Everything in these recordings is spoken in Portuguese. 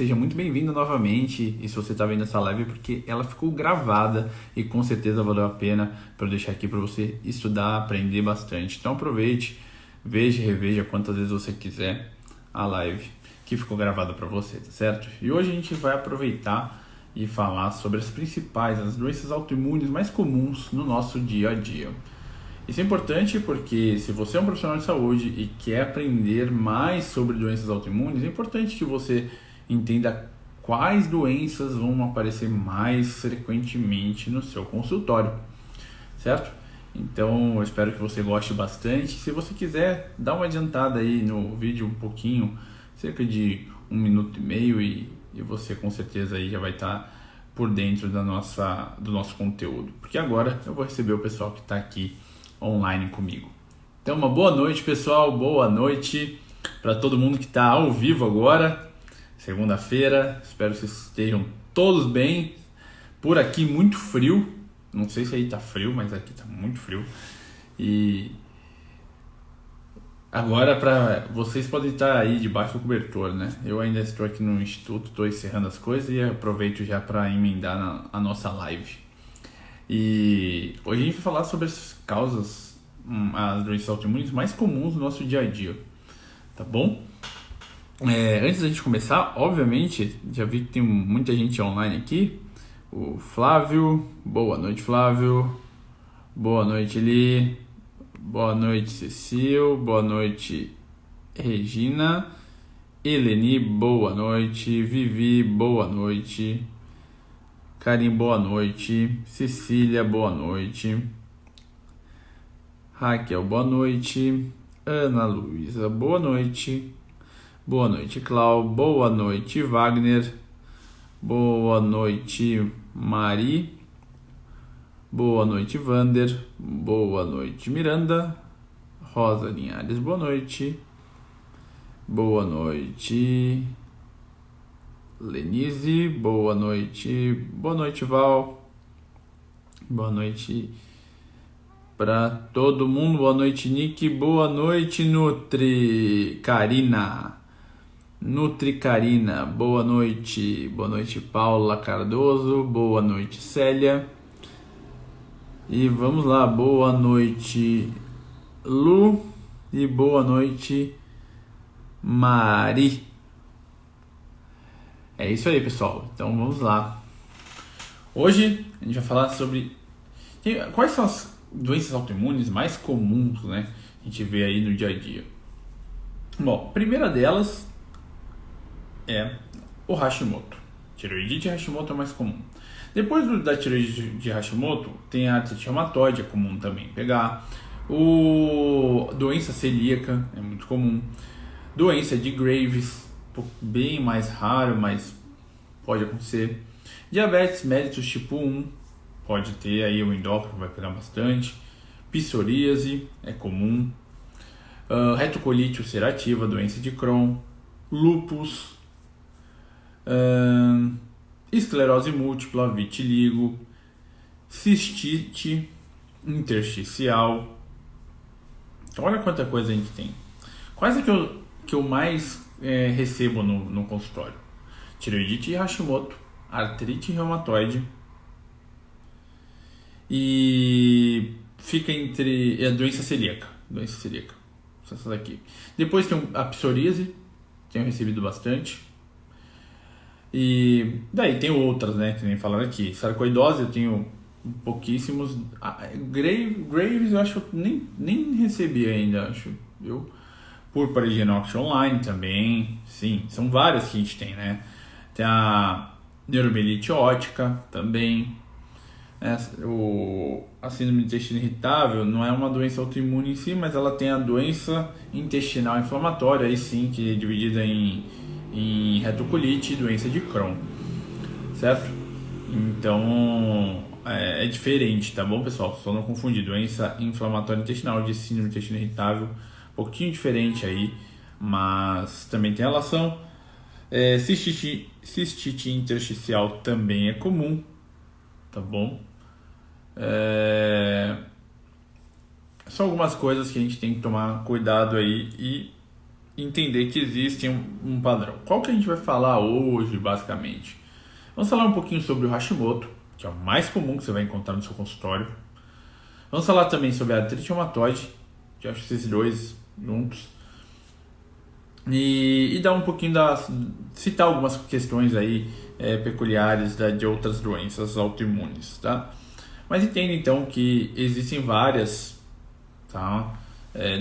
Seja muito bem-vindo novamente, e se você está vendo essa live é porque ela ficou gravada e com certeza valeu a pena para eu deixar aqui para você estudar, aprender bastante. Então aproveite, veja e reveja quantas vezes você quiser a live que ficou gravada para você, tá certo? E hoje a gente vai aproveitar e falar sobre as principais, as doenças autoimunes mais comuns no nosso dia a dia. Isso é importante porque se você é um profissional de saúde e quer aprender mais sobre doenças autoimunes, é importante que você entenda quais doenças vão aparecer mais frequentemente no seu consultório, certo? Então eu espero que você goste bastante. Se você quiser, dá uma adiantada aí no vídeo um pouquinho, cerca de 1 minuto e meio, e você com certeza aí já vai estar por dentro do nosso conteúdo, porque agora eu vou receber o pessoal que está aqui online comigo. Então uma boa noite, pessoal, boa noite para todo mundo que está ao vivo agora, segunda-feira. Espero que vocês estejam todos bem. Por aqui muito frio, não sei se aí tá frio, mas aqui tá muito frio. E agora vocês podem estar aí debaixo do cobertor, né? Eu ainda estou aqui no instituto, estou encerrando as coisas e aproveito já para emendar a nossa live. E hoje a gente vai falar sobre as causas, as doenças autoimunes mais comuns no nosso dia a dia, tá bom? Antes da gente começar, obviamente, já vi que tem muita gente online aqui. O Flávio, boa noite, Flávio. Boa noite, Eli. Boa noite, Cecil. Boa noite, Regina. Eleni, boa noite. Vivi, boa noite. Karim, boa noite. Cecília, boa noite. Raquel, boa noite. Ana Luísa, boa noite. Boa noite, Clau. Boa noite, Wagner. Boa noite, Mari. Boa noite, Vander. Boa noite, Miranda. Rosa Linhares, boa noite. Boa noite, Lenise. Boa noite. Boa noite, Val. Boa noite para todo mundo. Boa noite, Nick. Boa noite, Nutri Karina. Nutri Karina, boa noite. Boa noite, Paula Cardoso. Boa noite, Célia. E vamos lá, boa noite, Lu. E boa noite, Mari. É isso aí, pessoal. Então vamos lá. Hoje a gente vai falar sobre quais são as doenças autoimunes mais comuns, né? A gente vê aí no dia a dia. Bom, a primeira delas é o Hashimoto. Tireoidite Hashimoto é o mais comum. Depois da tireoidite de Hashimoto, tem a artrite reumatoide, é comum também pegar. Doença celíaca é muito comum. Doença de Graves, bem mais raro, mas pode acontecer. Diabetes mellitus tipo 1, pode ter aí, o endócrino vai pegar bastante. Psoríase é comum. Retocolite ulcerativa, doença de Crohn. Lúpus. Esclerose múltipla, vitiligo, cistite intersticial. Então, olha quanta coisa a gente tem. Quais é que eu mais recebo no consultório? Tireoidite e Hashimoto, artrite reumatoide, e fica entre a doença celíaca. Essas daqui. Depois tem a psoríase, tenho recebido bastante. E daí tem outras, né, que nem falaram aqui. Sarcoidose eu tenho pouquíssimos. Graves eu acho que eu nem recebi ainda, acho eu. Púrpura de Henoch online também, sim, são várias que a gente tem, né. Tem a neuromielite ótica também. A síndrome do intestino irritável não é uma doença autoimune em si, mas ela tem a doença intestinal inflamatória, aí sim, que é dividida em retocolite e doença de Crohn, certo? Então é diferente, tá bom, pessoal? Só não confundir doença inflamatória intestinal de síndrome do intestino irritável, um pouquinho diferente aí, mas também tem relação. Cistite intersticial também é comum, tá bom? São algumas coisas que a gente tem que tomar cuidado aí e entender que existe um padrão. Qual que a gente vai falar hoje, basicamente? Vamos falar um pouquinho sobre o Hashimoto, que é o mais comum que você vai encontrar no seu consultório. Vamos falar também sobre a artrite reumatoide, que eu acho que esses dois juntos. E dar um pouquinho citar algumas questões aí peculiares de outras doenças autoimunes, tá? Mas entenda então que existem várias, tá?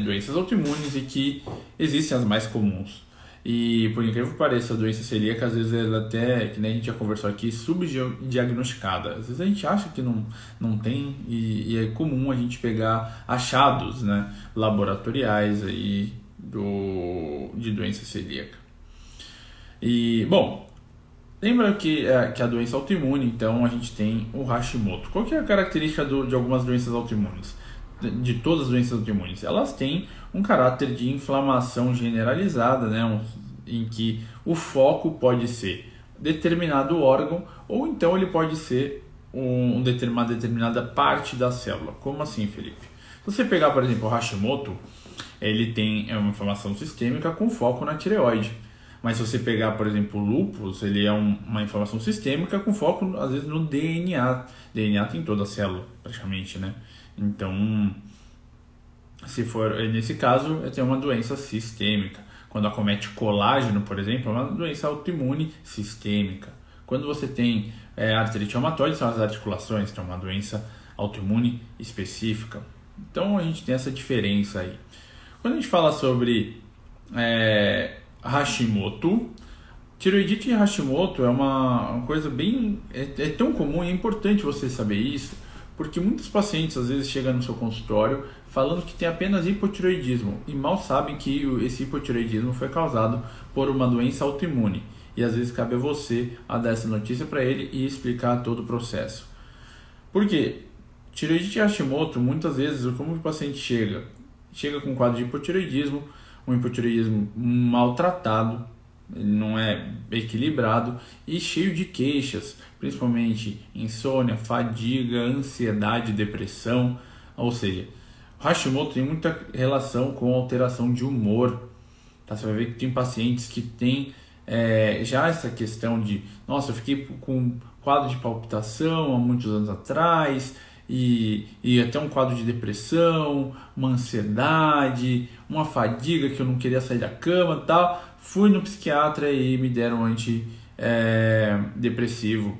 Doenças autoimunes e que existem as mais comuns. E por incrível que pareça, a doença celíaca, às vezes ela até, que nem a gente já conversou aqui, subdiagnosticada. Às vezes a gente acha que não tem e é comum a gente pegar achados, né, laboratoriais aí de doença celíaca. E, bom, lembra que a doença autoimune, então a gente tem o Hashimoto. Qual que é a característica de algumas doenças autoimunes? De todas as doenças autoimunes, elas têm um caráter de inflamação generalizada, né, em que o foco pode ser determinado órgão ou então ele pode ser uma determinada parte da célula. Como assim, Felipe? Se você pegar, por exemplo, o Hashimoto, ele tem uma inflamação sistêmica com foco na tireoide. Mas se você pegar, por exemplo, o lúpus, ele é uma inflamação sistêmica com foco, às vezes, no DNA. DNA tem toda a célula, praticamente, né? Então, se for nesse caso, tem uma doença sistêmica. Quando acomete colágeno, por exemplo, é uma doença autoimune sistêmica. Quando você tem artrite reumatoide, são as articulações, que é uma doença autoimune específica. Então, a gente tem essa diferença aí. Quando a gente fala sobre Hashimoto, tireoidite e Hashimoto é uma coisa bem... É tão comum e é importante você saber isso, porque muitos pacientes às vezes chegam no seu consultório falando que tem apenas hipotireoidismo e mal sabem que esse hipotireoidismo foi causado por uma doença autoimune. E às vezes cabe a você a dar essa notícia para ele e explicar todo o processo. Por quê? Tireoidite e Hashimoto, muitas vezes, como o paciente chega com um quadro de hipotireoidismo, um hipotireoidismo maltratado, ele não é equilibrado e cheio de queixas, principalmente insônia, fadiga, ansiedade, depressão. Ou seja, o Hashimoto tem muita relação com alteração de humor. Tá? Você vai ver que tem pacientes que têm já essa questão de, nossa, eu fiquei com quadro de palpitação há muitos anos atrás, e até um quadro de depressão, uma ansiedade, uma fadiga que eu não queria sair da cama e tal. Fui no psiquiatra e me deram antidepressivo.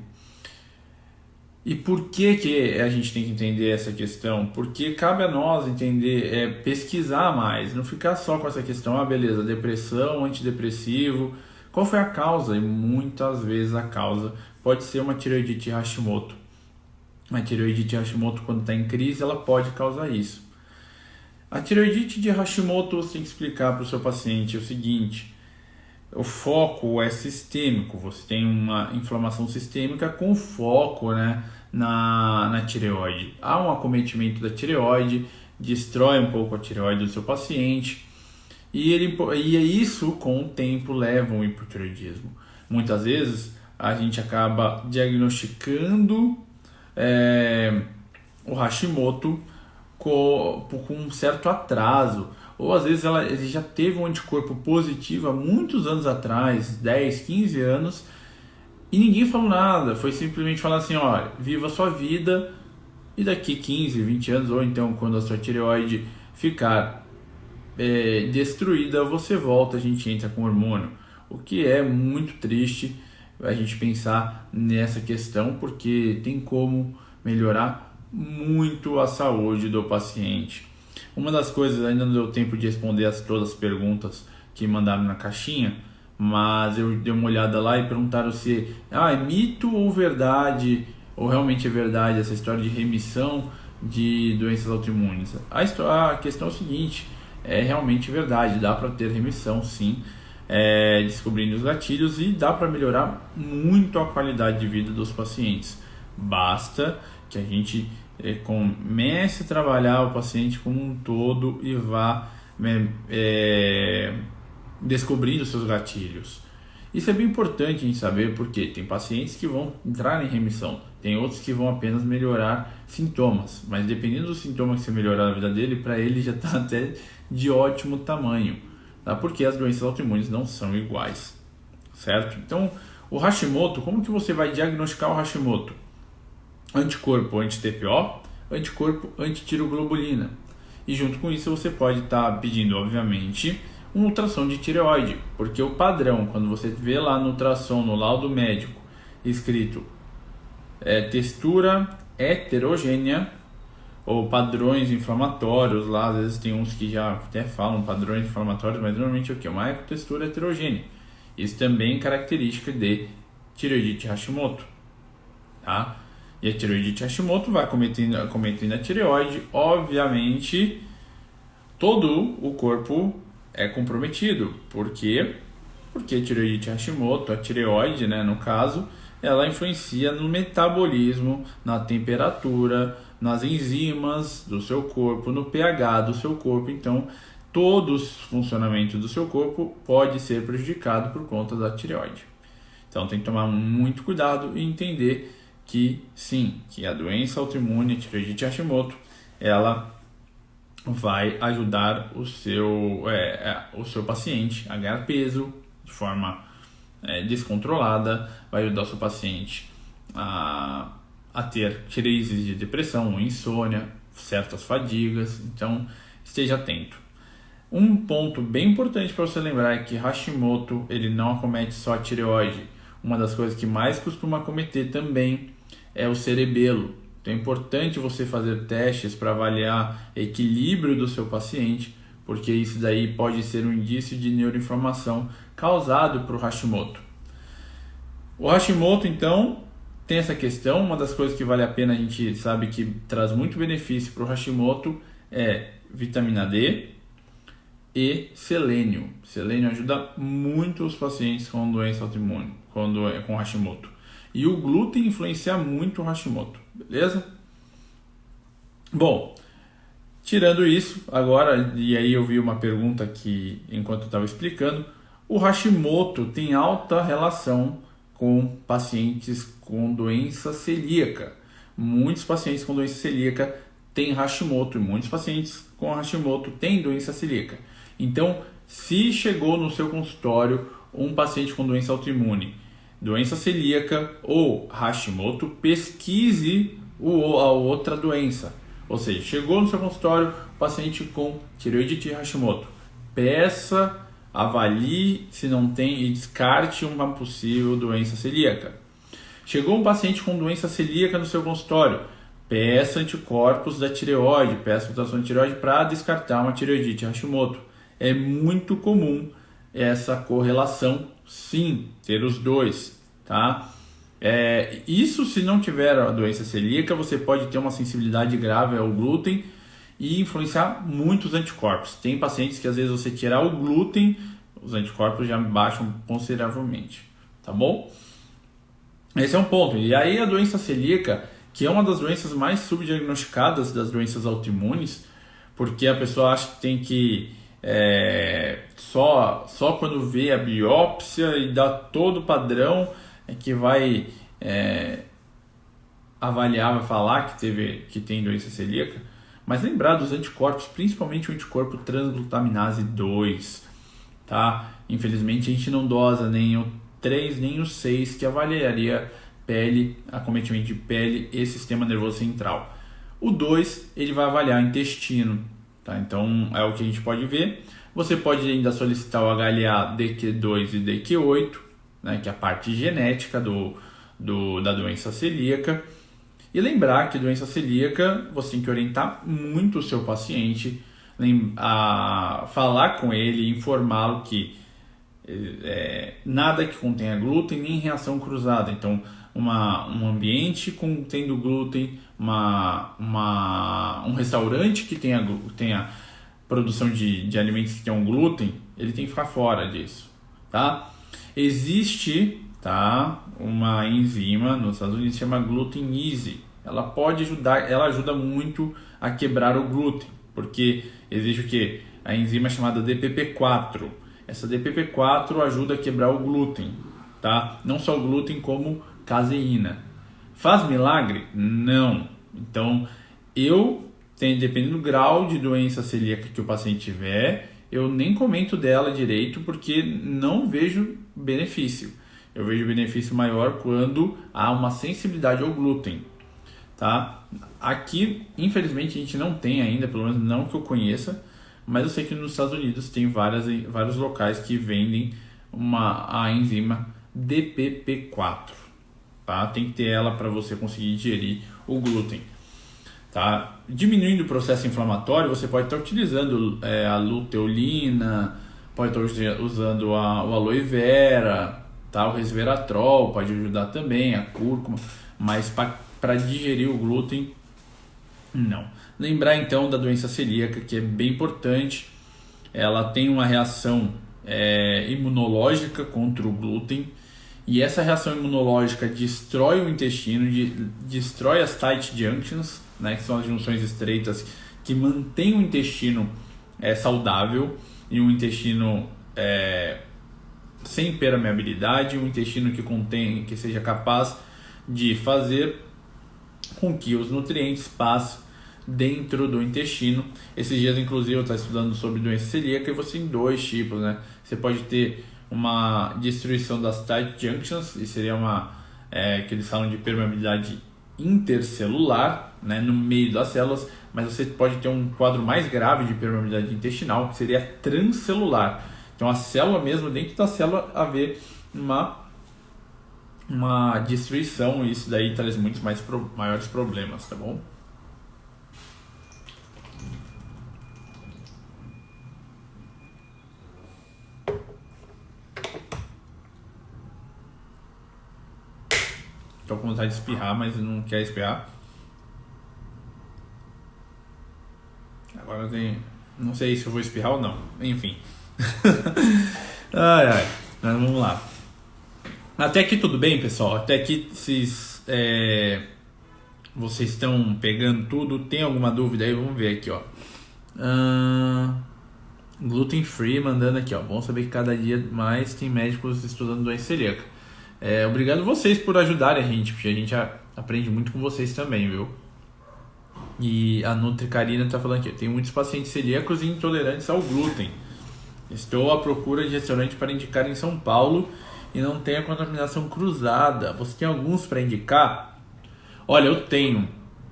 E por que a gente tem que entender essa questão? Porque cabe a nós entender, pesquisar mais, não ficar só com essa questão, beleza, depressão, antidepressivo. Qual foi a causa? E muitas vezes a causa pode ser uma tireoidite Hashimoto. A tireoidite Hashimoto, quando está em crise, ela pode causar isso. A tireoidite de Hashimoto, você tem que explicar para o seu paciente o seguinte: o foco é sistêmico, você tem uma inflamação sistêmica com foco, né, na tireoide. Há um acometimento da tireoide, destrói um pouco a tireoide do seu paciente, e isso com o tempo leva um hipotireoidismo. Muitas vezes a gente acaba diagnosticando o Hashimoto com um certo atraso, ou às vezes ele já teve um anticorpo positivo há muitos anos atrás, 10, 15 anos, e ninguém falou nada, foi simplesmente falar assim, ó, viva a sua vida, e daqui 15, 20 anos, ou então quando a sua tireoide ficar destruída, você volta, a gente entra com hormônio, o que é muito triste a gente pensar nessa questão, porque tem como melhorar muito a saúde do paciente. Uma das coisas, ainda não deu tempo de responder todas as perguntas que mandaram na caixinha, mas eu dei uma olhada lá e perguntaram se é mito ou verdade, ou realmente é verdade essa história de remissão de doenças autoimunes. A questão é o seguinte, é realmente verdade, dá para ter remissão sim, descobrindo os gatilhos, e dá para melhorar muito a qualidade de vida dos pacientes. Basta que a gente comece a trabalhar o paciente como um todo e vá descobrindo seus gatilhos. Isso é bem importante a gente saber, porque tem pacientes que vão entrar em remissão, tem outros que vão apenas melhorar sintomas, mas dependendo dos sintomas que você melhorar na vida dele, para ele já está até de ótimo tamanho. tá? Porque as doenças autoimunes não são iguais, certo? Então, o Hashimoto, como que você vai diagnosticar o Hashimoto? Anticorpo anti-TPO, anticorpo anti-tiroglobulina. E junto com isso você pode estar pedindo, obviamente, uma ultrassom de tireoide, porque o padrão, quando você vê lá no ultrassom, no laudo médico, escrito textura heterogênea, ou padrões inflamatórios, lá às vezes tem uns que já até falam padrões inflamatórios, mas normalmente é o que? Uma textura heterogênea. Isso também é característica de tireoidite Hashimoto, tá? E a tireoidite Hashimoto vai cometendo a tireoide, obviamente todo o corpo é comprometido. Por quê? Porque a tireoidite Hashimoto, a tireoide, né, no caso, ela influencia no metabolismo, na temperatura, nas enzimas do seu corpo, no pH do seu corpo. Então, todo o funcionamento do seu corpo pode ser prejudicado por conta da tireoide. Então, tem que tomar muito cuidado e entender que sim, que a doença autoimune, a tireoidite Hashimoto, ela vai ajudar o seu paciente a ganhar peso de forma descontrolada, vai ajudar o seu paciente a ter crises de depressão, insônia, certas fadigas. Então, esteja atento. Um ponto bem importante para você lembrar é que Hashimoto ele não acomete só a tireoide. Uma das coisas que mais costuma acometer também é o cerebelo. Então é importante você fazer testes para avaliar o equilíbrio do seu paciente, porque isso daí pode ser um indício de neuroinflamação causado por Hashimoto. O Hashimoto, então, tem essa questão. Uma das coisas que vale a pena, a gente sabe que traz muito benefício para o Hashimoto é vitamina D e selênio. Selênio ajuda muito os pacientes com doença autoimune, com Hashimoto. E o glúten influencia muito o Hashimoto, beleza? Bom, tirando isso, agora, e aí eu vi uma pergunta aqui enquanto eu estava explicando, o Hashimoto tem alta relação com pacientes com doença celíaca. Muitos pacientes com doença celíaca têm Hashimoto e muitos pacientes com Hashimoto têm doença celíaca. Então, se chegou no seu consultório um paciente com doença autoimune, doença celíaca ou Hashimoto, pesquise a outra doença. Ou seja, chegou no seu consultório paciente com tireoidite Hashimoto, peça, avalie se não tem e descarte uma possível doença celíaca. Chegou um paciente com doença celíaca no seu consultório, peça anticorpos da tireoide, peça ultrassom de tireoide para descartar uma tireoidite Hashimoto. É muito comum essa correlação, sim, ter os dois, tá? Isso se não tiver a doença celíaca, você pode ter uma sensibilidade grave ao glúten e influenciar muitos anticorpos. Tem pacientes que às vezes você tirar o glúten, os anticorpos já baixam consideravelmente, tá bom? Esse é um ponto. E aí a doença celíaca, que é uma das doenças mais subdiagnosticadas das doenças autoimunes, porque a pessoa acha que tem que só quando vê a biópsia e dá todo o padrão é que vai avaliar, vai falar que tem doença celíaca. Mas lembrar dos anticorpos, principalmente o anticorpo transglutaminase 2, tá? Infelizmente a gente não dosa nem o 3 nem o 6, que avaliaria pele, acometimento de pele e sistema nervoso central. O 2 ele vai avaliar intestino, tá? Então é o que a gente pode ver. Você pode ainda solicitar o HLA DQ2 e DQ8, né, que é a parte genética da doença celíaca. E lembrar que doença celíaca, você tem que orientar muito o seu paciente a falar com ele, informá-lo que nada que contenha glúten nem reação cruzada. Então, um ambiente contendo glúten, um restaurante que tenha produção de alimentos que tenham glúten, ele tem que ficar fora disso, tá? Existe, tá, uma enzima nos Estados Unidos que chama glutenase. Ela pode ajudar, ela ajuda muito a quebrar o glúten, porque existe o que? A enzima chamada DPP4. Essa DPP4 ajuda a quebrar o glúten, tá? Não só o glúten, como caseína. Faz milagre? Não. Então, dependendo do grau de doença celíaca que o paciente tiver, eu nem comento dela direito porque não vejo benefício. Eu vejo benefício maior quando há uma sensibilidade ao glúten, tá? Aqui, infelizmente, a gente não tem ainda, pelo menos não que eu conheça, mas eu sei que nos Estados Unidos tem vários locais que vendem a enzima DPP4, tá? Tem que ter ela para você conseguir digerir o glúten, tá? Diminuindo o processo inflamatório, você pode estar utilizando a luteolina, pode estar usando o aloe vera, tá? O resveratrol pode ajudar também, a cúrcuma, mas para digerir o glúten, não. Lembrar então da doença celíaca, que é bem importante. Ela tem uma reação imunológica contra o glúten, e essa reação imunológica destrói o intestino, destrói as tight junctions, né, que são as junções estreitas que mantêm o intestino saudável e um intestino sem permeabilidade, um intestino que seja capaz de fazer com que os nutrientes passem dentro do intestino. Esses dias, inclusive, eu estava estudando sobre doença celíaca e você tem dois tipos, né? Você pode ter uma destruição das tight junctions, e seria que eles falam de permeabilidade intercelular, né, no meio das células, mas você pode ter um quadro mais grave de permeabilidade intestinal, que seria transcelular. Então, a célula mesmo, dentro da célula, haver uma destruição, e isso daí traz muitos maiores problemas, tá bom? Tô com vontade de espirrar, mas não quer espirrar. Agora não sei se eu vou espirrar ou não. Enfim. Ai. Mas vamos lá. Até aqui tudo bem, pessoal? Até aqui vocês estão pegando tudo? Tem alguma dúvida aí? Vamos ver aqui, ó. Gluten free mandando aqui, ó. Bom saber que cada dia mais tem médicos estudando doença celíaca. Obrigado vocês por ajudarem a gente, porque a gente aprende muito com vocês também, viu? E a Nutri Karina tá falando aqui: tem muitos pacientes celíacos e intolerantes ao glúten. Estou à procura de restaurante para indicar em São Paulo e não tem a contaminação cruzada. Você tem alguns para indicar? Olha, eu tenho,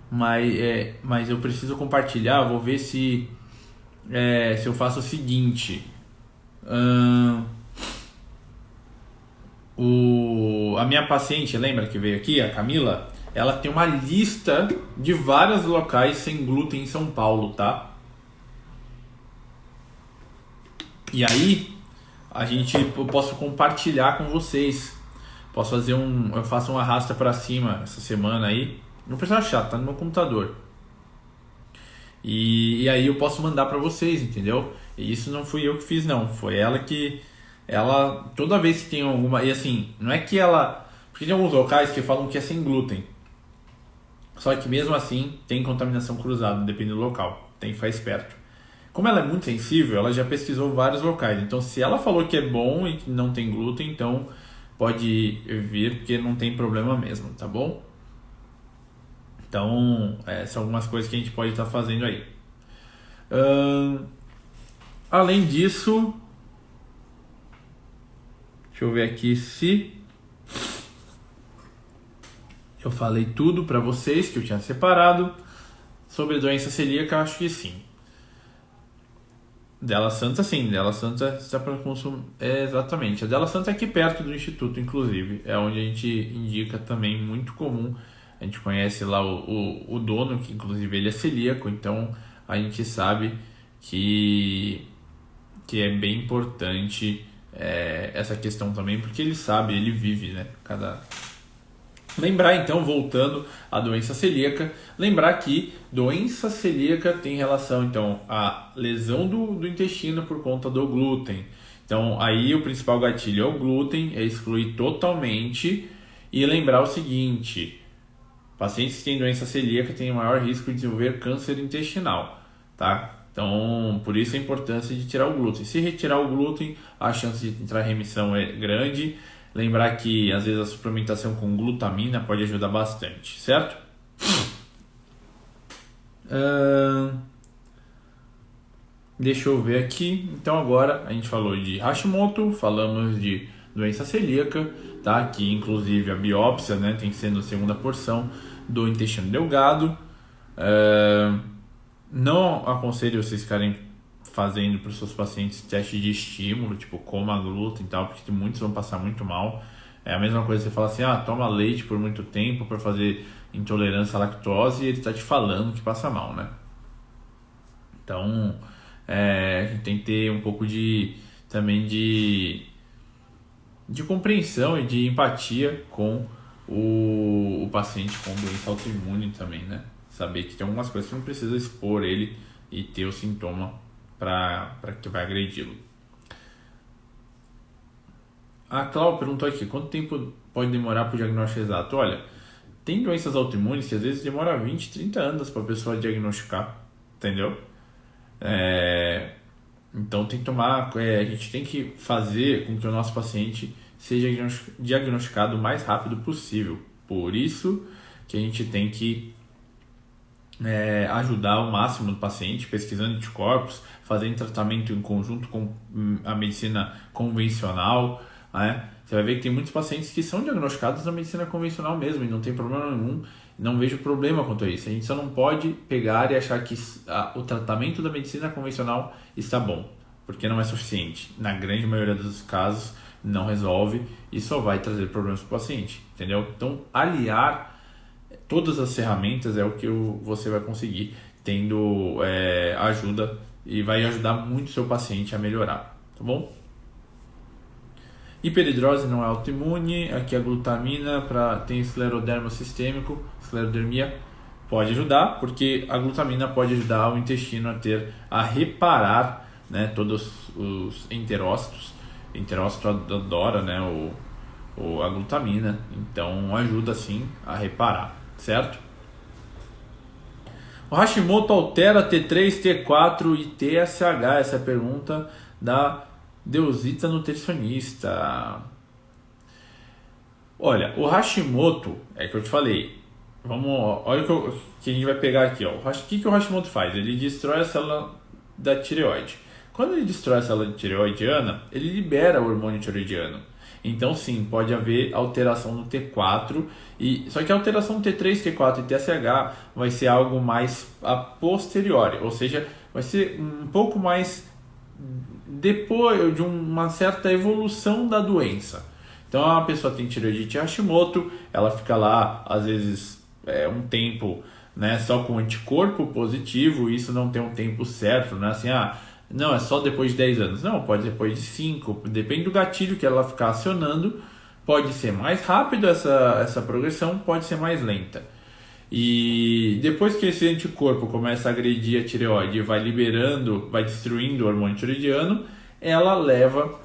mas eu preciso compartilhar. Vou ver se eu faço o seguinte. A minha paciente, lembra que veio aqui, a Camila? Ela tem uma lista de vários locais sem glúten em São Paulo, tá? E aí, eu posso compartilhar com vocês. Eu faço um arrasta para cima essa semana aí. Não precisa achar, tá no meu computador. E aí eu posso mandar para vocês, entendeu? E isso não fui eu que fiz, não. Foi ela toda vez que tem alguma... E assim, não é que ela... Porque tem alguns locais que falam que é sem glúten. Só que mesmo assim tem contaminação cruzada, depende do local. Tem que ficar esperto. Como ela é muito sensível, ela já pesquisou vários locais. Então, se ela falou que é bom e que não tem glúten, então pode vir, porque não tem problema mesmo, tá bom? Então, são algumas coisas que a gente pode estar fazendo aí. Além disso, deixa eu ver aqui se eu falei tudo para vocês que eu tinha separado. Sobre a doença celíaca, acho que sim. Della Santa, sim. Della Santa está para consumo. Exatamente. A Della Santa é aqui perto do Instituto, inclusive. É onde a gente indica também, muito comum. A gente conhece lá o dono, que inclusive ele é celíaco. Então, a gente sabe que é bem importante essa questão também. Porque ele sabe, ele vive, né? Lembrar então, voltando à doença celíaca, lembrar que doença celíaca tem relação então à lesão do intestino por conta do glúten. Então aí o principal gatilho é o glúten, é excluir totalmente. E lembrar o seguinte: pacientes que têm doença celíaca têm maior risco de desenvolver câncer intestinal, tá? Então por isso a importância de tirar o glúten. Se retirar o glúten, a chance de entrar em remissão é grande. Lembrar que às vezes a suplementação com glutamina pode ajudar bastante, certo? Deixa eu ver aqui. Então agora a gente falou de Hashimoto, falamos de doença celíaca, tá? Que inclusive a biópsia, né, tem que ser na segunda porção do intestino delgado. Não aconselho vocês ficarem fazendo para os seus pacientes teste de estímulo, tipo coma glúten e tal, porque muitos vão passar muito mal. É a mesma coisa que você fala assim, toma leite por muito tempo para fazer intolerância à lactose e ele está te falando que passa mal, né? Então, a gente tem que ter um pouco também de compreensão e de empatia com o paciente com doença autoimune também, né? Saber que tem algumas coisas que não precisa expor ele e ter o sintoma para que vai agredi-lo. A Cláudia perguntou aqui, quanto tempo pode demorar para o diagnóstico exato? Olha, tem doenças autoimunes que às vezes demora 20, 30 anos para a pessoa diagnosticar, entendeu? Então tem que tomar, a gente tem que fazer com que o nosso paciente seja diagnosticado o mais rápido possível. Por isso que a gente tem que ajudar o máximo do paciente, pesquisando anticorpos, fazendo tratamento em conjunto com a medicina convencional, né? Você vai ver que tem muitos pacientes que são diagnosticados na medicina convencional mesmo e não tem problema nenhum, não vejo problema quanto a isso. A gente só não pode pegar e achar que o tratamento da medicina convencional está bom, porque não é suficiente. Na grande maioria dos casos não resolve e só vai trazer problemas para o paciente, entendeu? Então aliar todas as ferramentas é o que você vai conseguir tendo ajuda e vai ajudar muito o seu paciente a melhorar, tá bom? Hiperidrose não é autoimune, aqui a glutamina tem escleroderma sistêmico, esclerodermia pode ajudar, porque a glutamina pode ajudar o intestino a reparar, né, todos os enterócitos. O enterócito adora, né, a glutamina, então ajuda sim a reparar, certo? O Hashimoto altera T3, T4 e TSH, essa é a pergunta da Deusita nutricionista. Olha, o Hashimoto, é que eu te falei, olha o que a gente vai pegar aqui, ó. O que o Hashimoto faz? Ele destrói a célula da tireoide. Quando ele destrói a célula tireoidiana, ele libera o hormônio tireoidiano. Então sim, pode haver alteração no T4, só que a alteração no T3, T4 e TSH vai ser algo mais a posteriori, ou seja, vai ser um pouco mais depois de uma certa evolução da doença. Então a pessoa tem tireoidite Hashimoto, ela fica lá às vezes um tempo, né, só com anticorpo positivo, isso não tem um tempo certo, né, assim, não, é só depois de 10 anos. Não, pode ser depois de 5, depende do gatilho que ela ficar acionando, pode ser mais rápido essa progressão, pode ser mais lenta. E depois que esse anticorpo começa a agredir a tireoide e vai destruindo o hormônio tireoidiano, ela leva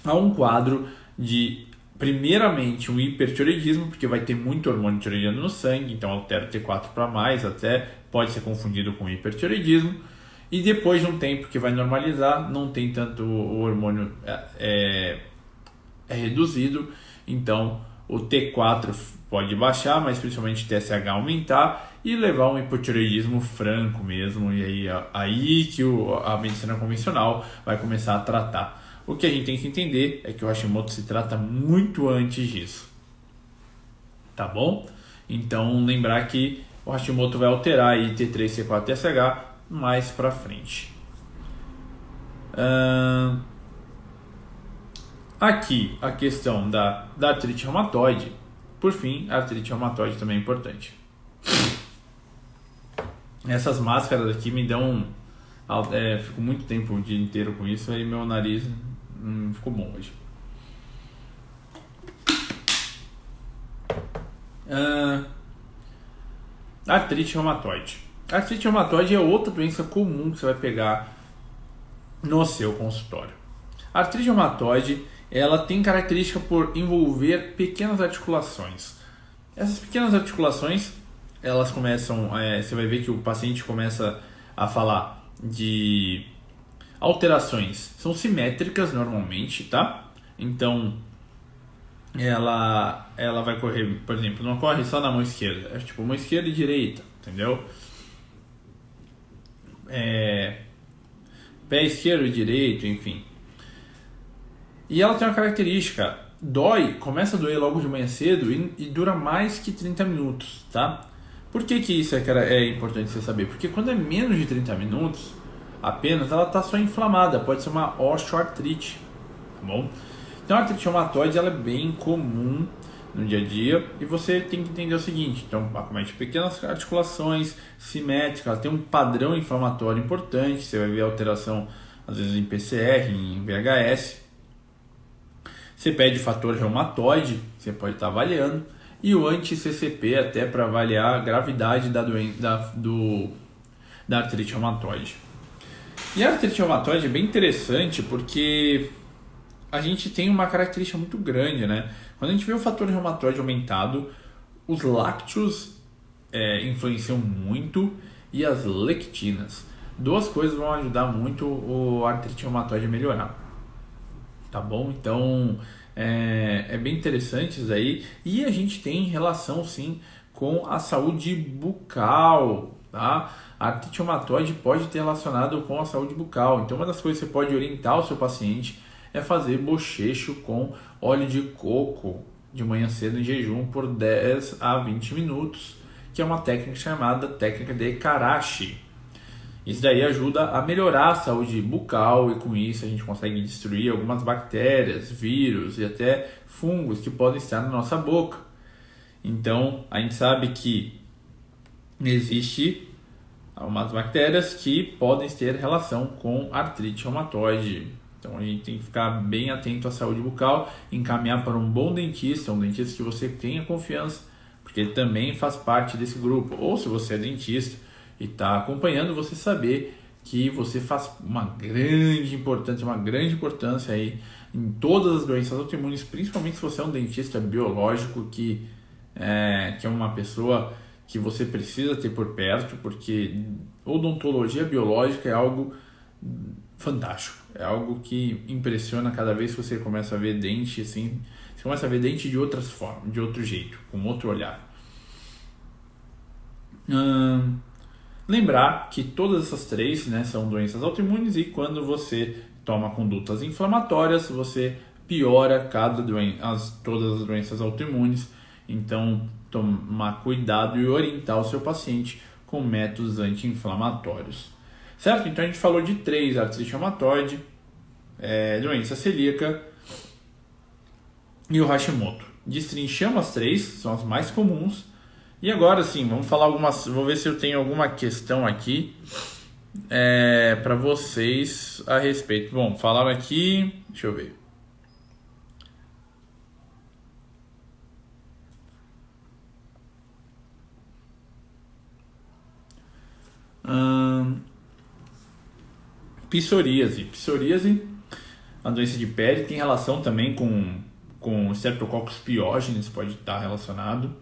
a um quadro de, primeiramente, um hipertireoidismo, porque vai ter muito hormônio tireoidiano no sangue, então altera o T4 para mais, até pode ser confundido com hipertireoidismo. E depois de um tempo que vai normalizar, não tem tanto o hormônio reduzido, então o T4 pode baixar, mas principalmente o TSH aumentar e levar a um hipotireoidismo franco mesmo, e aí que a medicina convencional vai começar a tratar. O que a gente tem que entender é que o Hashimoto se trata muito antes disso, tá bom? Então lembrar que o Hashimoto vai alterar aí T3, T4, TSH mais para frente. Aqui a questão da artrite reumatoide. Por fim, a artrite reumatoide também é importante. Essas máscaras aqui me dão... fico muito tempo o dia inteiro com isso, aí meu nariz ficou bom hoje. Artrite reumatoide. A artrite reumatoide é outra doença comum que você vai pegar no seu consultório. A artrite reumatoide, ela tem característica por envolver pequenas articulações. Essas pequenas articulações, elas começam, você vai ver que o paciente começa a falar de alterações, são simétricas normalmente, tá? Então, ela vai correr, por exemplo, não corre só na mão esquerda, é tipo mão esquerda e direita, entendeu? pé esquerdo e direito, enfim. E ela tem uma característica, começa a doer logo de manhã cedo e dura mais que 30 minutos, tá? Por que isso é importante você saber? Porque quando é menos de 30 minutos, apenas, ela está só inflamada, pode ser uma osteoartrite, tá bom? Então a artrite reumatoide ela é bem comum no dia a dia e você tem que entender o seguinte, então acomete pequenas articulações simétricas, ela tem um padrão inflamatório importante, você vai ver alteração às vezes em PCR, em VHS, você pede fator reumatoide, você pode estar avaliando, e o anti-CCP até para avaliar a gravidade da artrite reumatoide. E a artrite reumatoide é bem interessante porque a gente tem uma característica muito grande, né? Quando a gente vê o fator reumatoide aumentado, os lácteos influenciam muito e as lectinas. Duas coisas vão ajudar muito a artrite reumatoide a melhorar. Tá bom? Então é bem interessante isso aí. E a gente tem relação sim com a saúde bucal, tá? A artrite reumatoide pode ter relacionado com a saúde bucal. Então uma das coisas que você pode orientar o seu paciente é fazer bochecho com óleo de coco de manhã cedo em jejum por 10 a 20 minutos, que é uma técnica chamada técnica de Karashi. Isso daí ajuda a melhorar a saúde bucal e com isso a gente consegue destruir algumas bactérias, vírus e até fungos que podem estar na nossa boca. Então a gente sabe que existe algumas bactérias que podem ter relação com artrite reumatoide. Então a gente tem que ficar bem atento à saúde bucal, encaminhar para um bom dentista, um dentista que você tenha confiança, porque ele também faz parte desse grupo. Ou se você é dentista e está acompanhando, você saber que você faz uma grande importância aí em todas as doenças autoimunes, principalmente se você é um dentista biológico que é uma pessoa que você precisa ter por perto, porque odontologia biológica é algo fantástico, é algo que impressiona cada vez que você começa a ver dente assim, você começa a ver dente de outras formas, de outro jeito, com outro olhar. Lembrar que todas essas três, né, são doenças autoimunes e quando você toma condutas inflamatórias, você piora todas as doenças autoimunes. Então, tomar cuidado e orientar o seu paciente com métodos anti-inflamatórios. Certo? Então, a gente falou de 3, artrite reumatoide, doença celíaca e o Hashimoto. Destrinchamos as 3, são as mais comuns. E agora sim, vamos falar vou ver se eu tenho alguma questão aqui para vocês a respeito. Bom, falaram aqui, deixa eu ver. Psoríase. Psoríase, a doença de pele, tem relação também com Streptococcus pyogenes, pode estar relacionado.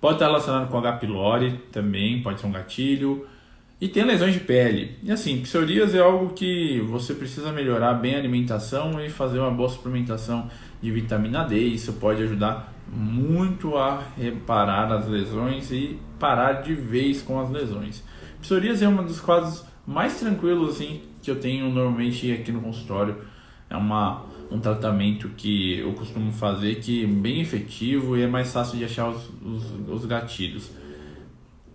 Pode estar relacionado com H. pylori também, pode ser um gatilho. E tem lesões de pele. E assim, psoríase é algo que você precisa melhorar bem a alimentação e fazer uma boa suplementação de vitamina D. Isso pode ajudar muito a reparar as lesões e parar de vez com as lesões. Psoríase é um dos quadros mais tranquilos assim, que eu tenho normalmente aqui no consultório. É um tratamento que eu costumo fazer que é bem efetivo e é mais fácil de achar os gatilhos.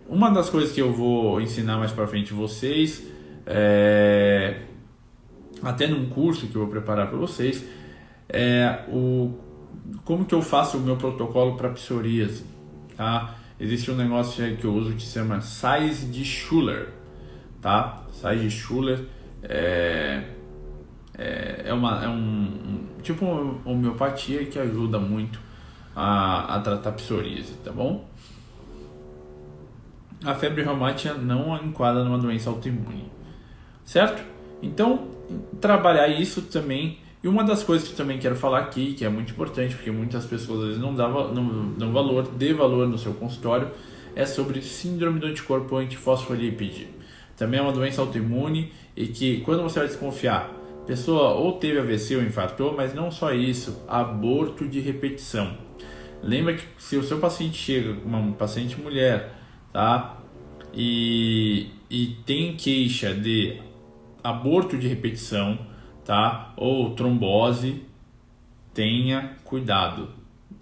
Uma das coisas que eu vou ensinar mais para frente vocês, até num curso que eu vou preparar para vocês, como que eu faço o meu protocolo para psoríase, tá? Existe um negócio que eu uso que se chama sais de Schuller, tá? Sais de Schuller é um tipo uma homeopatia que ajuda muito a tratar psoríase, tá bom? A febre reumática não enquadra numa doença autoimune, certo? Então, trabalhar isso também. E uma das coisas que também quero falar aqui, que é muito importante, porque muitas pessoas às vezes não dão valor no seu consultório, é sobre síndrome do anticorpo antifosfolípide. Também é uma doença autoimune e que quando você vai desconfiar, a pessoa ou teve AVC ou infartou, mas não só isso, aborto de repetição. Lembra que se o seu paciente chega, uma paciente mulher, tá? E tem queixa de aborto de repetição, tá? Ou trombose, tenha cuidado.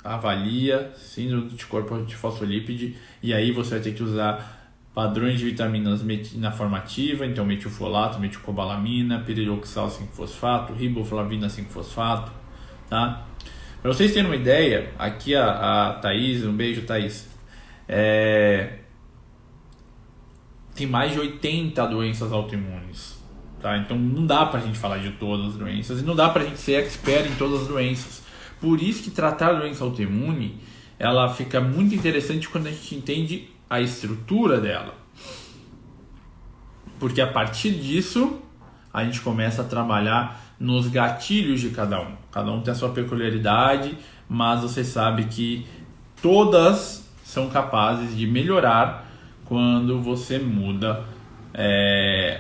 Avalia síndrome do anticorpo antifosfolípide e aí você vai ter que usar padrões de vitaminas na forma ativa, então metilfolato, metilcobalamina, piridoxal 5-fosfato, riboflavina 5-fosfato, tá? Para vocês terem uma ideia, aqui a Thaís, um beijo, Thaís, tem mais de 80 doenças autoimunes, tá? Então não dá pra gente falar de todas as doenças e não dá pra gente ser expert em todas as doenças. Por isso que tratar a doença autoimune, ela fica muito interessante quando a gente entende a estrutura dela. Porque a partir disso, a gente começa a trabalhar nos gatilhos de cada um. Cada um tem a sua peculiaridade, mas você sabe que todas são capazes de melhorar quando você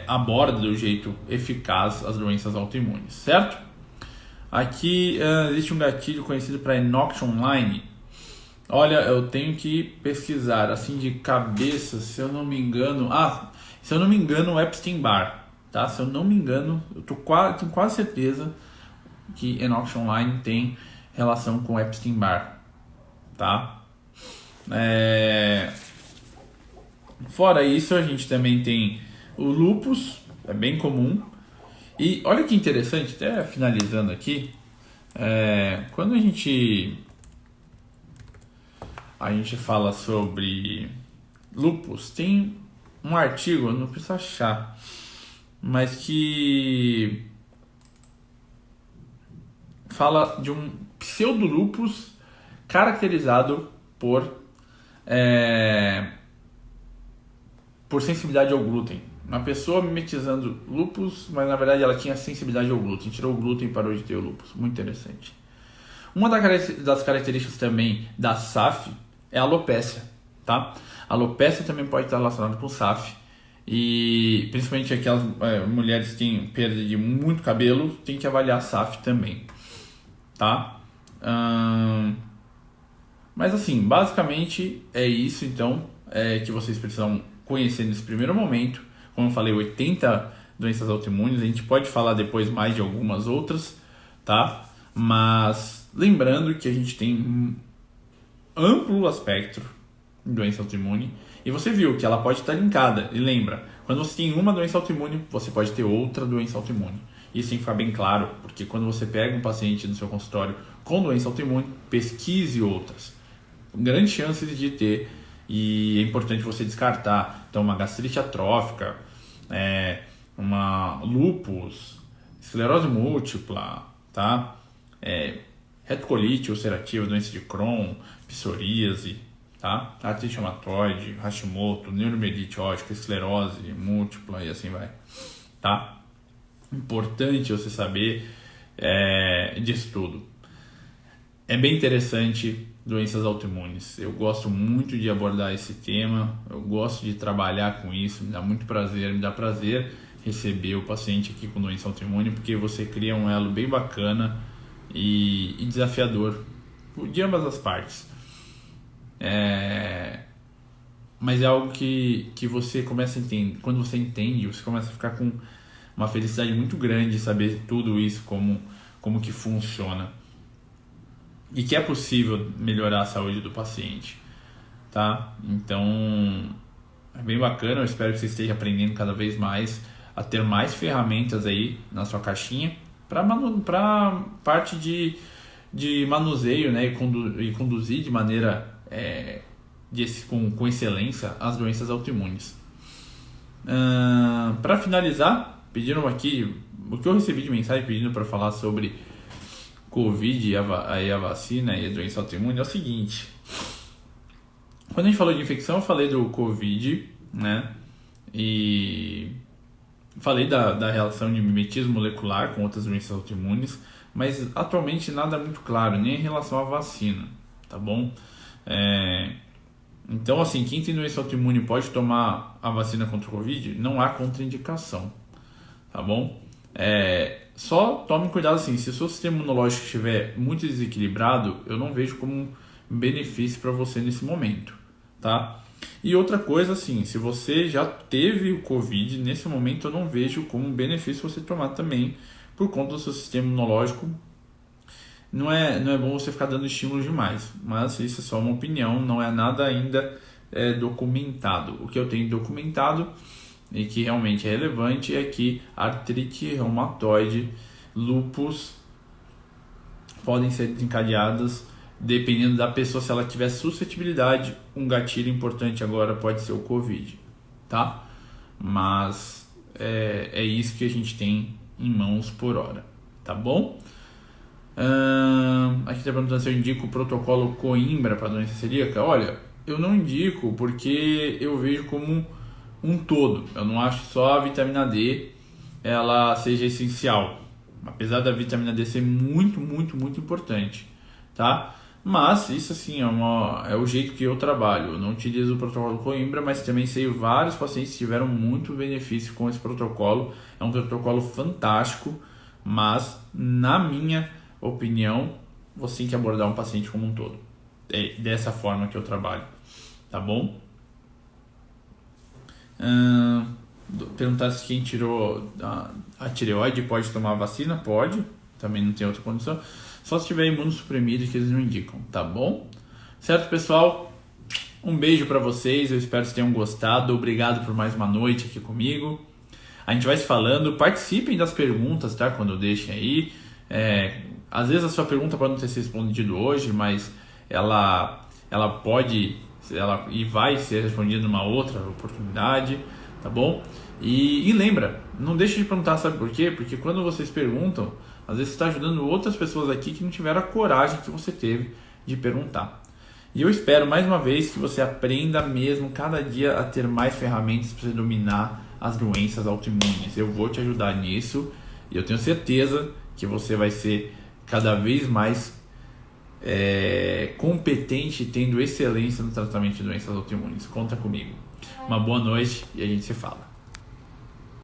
aborda do jeito eficaz as doenças autoimunes, certo? Aqui existe um gatilho conhecido para Enox Online. Olha, eu tenho que pesquisar assim de cabeça, se eu não me engano. O Epstein-Barr, tá? Se eu não me engano, tenho quase certeza que Enox Online tem relação com Epstein-Barr, tá? Fora isso, a gente também tem o lúpus, é bem comum. E olha que interessante, até finalizando aqui, quando a gente fala sobre lúpus, tem um artigo, eu não preciso achar, mas que fala de um pseudolúpus caracterizado por sensibilidade ao glúten. Uma pessoa mimetizando lúpus, mas na verdade ela tinha sensibilidade ao glúten. Tirou o glúten e parou de ter o lúpus. Muito interessante. Uma das características também da SAF é a alopécia, tá? A alopécia também pode estar relacionada com SAF. E principalmente aquelas mulheres que têm perda de muito cabelo, tem que avaliar a SAF também, tá? Mas assim, basicamente é isso então que vocês precisam conhecer nesse primeiro momento. Como eu falei, 80 doenças autoimunes, a gente pode falar depois mais de algumas outras, tá? Mas lembrando que a gente tem um amplo espectro de doença autoimune e você viu que ela pode estar linkada. E lembra, quando você tem uma doença autoimune, você pode ter outra doença autoimune. Isso tem que ficar bem claro, porque quando você pega um paciente no seu consultório com doença autoimune, pesquise outras. Grandes chances de ter, e é importante você descartar. Então, uma gastrite atrófica, uma lúpus, esclerose múltipla, tá? Retocolite ulcerativa, doença de Crohn, psoríase, tá? Artrite reumatoide, Hashimoto, neuromielite ótica, esclerose múltipla e assim vai, tá? Importante você saber disso tudo. É bem interessante doenças autoimunes. Eu gosto muito de abordar esse tema, eu gosto de trabalhar com isso, me dá prazer receber o paciente aqui com doença autoimune, porque você cria um elo bem bacana e desafiador de ambas as partes. Mas é algo que você começa a entender. Quando você entende, você começa a ficar com uma felicidade muito grande de saber tudo isso, como que funciona. E que é possível melhorar a saúde do paciente, tá? Então, é bem bacana, eu espero que você esteja aprendendo cada vez mais a ter mais ferramentas aí na sua caixinha para parte de manuseio, né? E conduzir de maneira com excelência as doenças autoimunes. Para finalizar, pediram aqui, o que eu recebi de mensagem pedindo para falar sobre Covid e a vacina e a doença autoimune é o seguinte. Quando a gente falou de infecção, eu falei do Covid, né? E falei da relação de mimetismo molecular com outras doenças autoimunes, mas atualmente nada é muito claro, nem em relação à vacina, tá bom? Então, assim, quem tem doença autoimune pode tomar a vacina contra o Covid? Não há contraindicação, tá bom? Só tome cuidado assim, se o seu sistema imunológico estiver muito desequilibrado, eu não vejo como um benefício para você nesse momento, tá? E outra coisa, assim, se você já teve o Covid, nesse momento eu não vejo como um benefício você tomar também, por conta do seu sistema imunológico. Não é bom você ficar dando estímulos demais, mas isso é só uma opinião, não é nada ainda documentado. O que eu tenho documentado e que realmente é relevante é que artrite reumatoide, lúpus podem ser desencadeadas dependendo da pessoa. Se ela tiver suscetibilidade, um gatilho importante agora pode ser o Covid, tá? Mas é isso que a gente tem em mãos por hora, tá bom? Aqui está perguntando se eu indico o protocolo Coimbra para doença celíaca. Olha, eu não indico porque eu vejo como um todo. Eu não acho que só a vitamina D ela seja essencial, apesar da vitamina D ser muito, muito, muito importante, tá? Mas isso assim é o jeito que eu trabalho. Eu não utilizo o protocolo Coimbra, mas também sei vários pacientes que tiveram muito benefício com esse protocolo. É um protocolo fantástico, mas na minha opinião, você tem que abordar um paciente como um todo. É dessa forma que eu trabalho, tá bom? Perguntar se quem tirou a tireoide pode tomar a vacina? Pode, também não tem outra condição. Só se tiver imunossuprimido que eles não indicam, tá bom? Certo, pessoal? Um beijo para vocês, eu espero que vocês tenham gostado. Obrigado por mais uma noite aqui comigo. A gente vai se falando, participem das perguntas, tá? Quando eu deixem aí. Às vezes a sua pergunta pode não ter sido respondida hoje, mas ela pode e vai ser respondida numa outra oportunidade, tá bom? E lembra, não deixe de perguntar, sabe por quê? Porque quando vocês perguntam, às vezes você está ajudando outras pessoas aqui que não tiveram a coragem que você teve de perguntar. E eu espero mais uma vez que você aprenda mesmo cada dia a ter mais ferramentas para você dominar as doenças autoimunes. Eu vou te ajudar nisso e eu tenho certeza que você vai ser cada vez mais competente, tendo excelência no tratamento de doenças autoimunes. Conta comigo. Uma boa noite e a gente se fala.